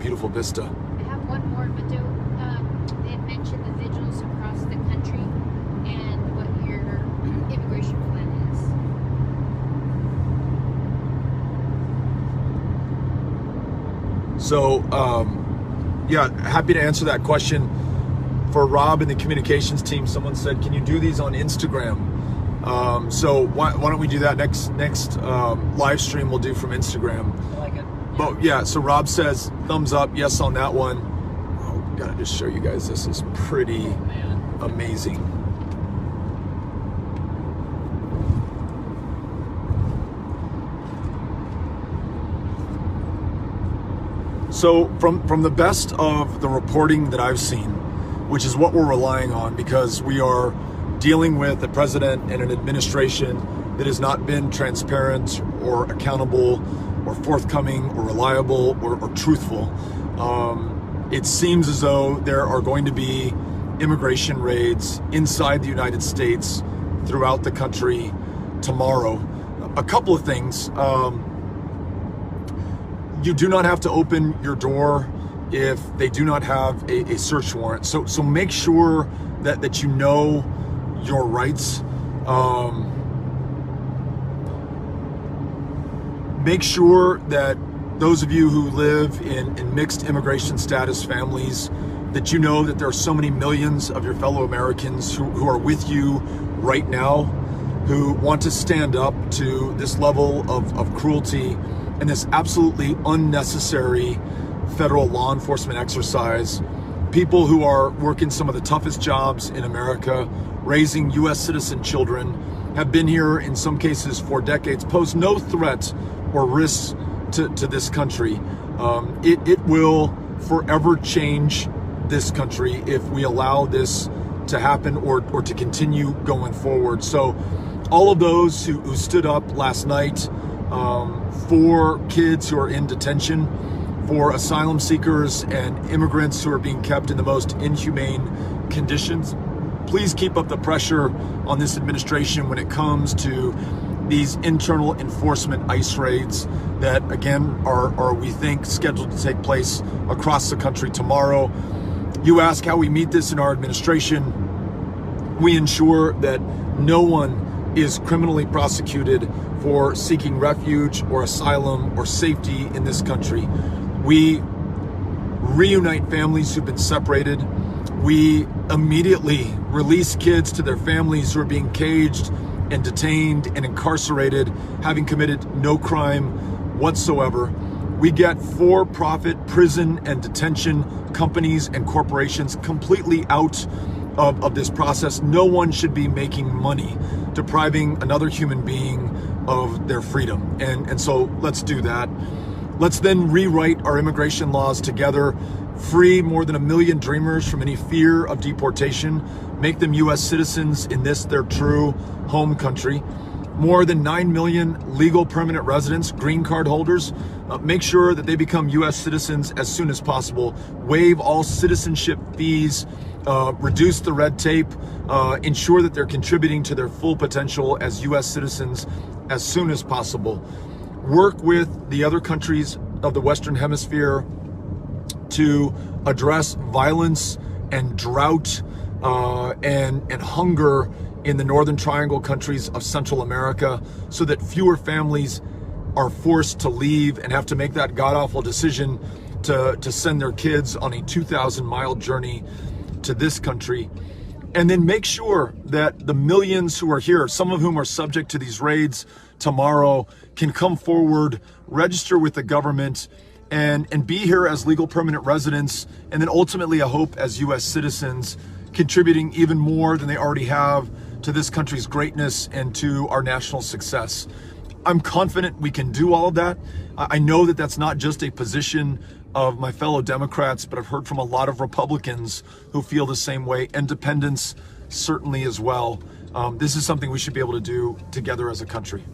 beautiful vista. I have one more, Beto. They had mentioned the vigils across the country and what your immigration plan is. So, yeah, happy to answer that question. For Rob and the communications team, someone said, can you do these on Instagram? So why don't we do that next live stream we'll do from Instagram. I like it. But yeah, so Rob says thumbs up, yes on that one. Oh, gotta just show you guys, this is pretty amazing. So from the best of the reporting that I've seen, which is what we're relying on because we are dealing with a president and an administration that has not been transparent or accountable or forthcoming or reliable or truthful. It seems as though there are going to be immigration raids inside the United States throughout the country tomorrow. A couple of things. You do not have to open your door if they do not have a search warrant. So make sure that you know your rights. Make sure that those of you who live in mixed immigration status families, that you know that there are so many millions of your fellow Americans who are with you right now, who want to stand up to this level of cruelty and this absolutely unnecessary federal law enforcement exercise. People who are working some of the toughest jobs in America, raising U.S. citizen children, have been here in some cases for decades, pose no threat or risk to this country. It will forever change this country if we allow this to happen or to continue going forward. So all of those who stood up last night for kids who are in detention, for asylum seekers and immigrants who are being kept in the most inhumane conditions, please keep up the pressure on this administration when it comes to these internal enforcement ICE raids that, again, are we think scheduled to take place across the country tomorrow. You ask how we meet this in our administration. We ensure that no one is criminally prosecuted for seeking refuge or asylum or safety in this country. We reunite families who've been separated. We immediately release kids to their families who are being caged and detained and incarcerated, having committed no crime whatsoever. We get for-profit prison and detention companies and corporations completely out of this process. No one should be making money depriving another human being of their freedom. And so let's do that. Let's then rewrite our immigration laws together, free more than 1 million dreamers from any fear of deportation, make them U.S. citizens in this, their true home country. More than 9 million legal permanent residents, green card holders, make sure that they become U.S. citizens as soon as possible. Waive all citizenship fees, reduce the red tape, ensure that they're contributing to their full potential as U.S. citizens as soon as possible. Work with the other countries of the Western Hemisphere to address violence and drought and hunger in the Northern Triangle countries of Central America, so that fewer families are forced to leave and have to make that god-awful decision to send their kids on a 2,000-mile journey to this country. And then make sure that the millions who are here, some of whom are subject to these raids tomorrow, can come forward, register with the government, and be here as legal permanent residents, and then ultimately, I hope, as U.S. citizens, contributing even more than they already have to this country's greatness and to our national success. I'm confident we can do all of that. I know that that's not just a position of my fellow Democrats, but I've heard from a lot of Republicans who feel the same way, independents certainly as well. This is something we should be able to do together as a country.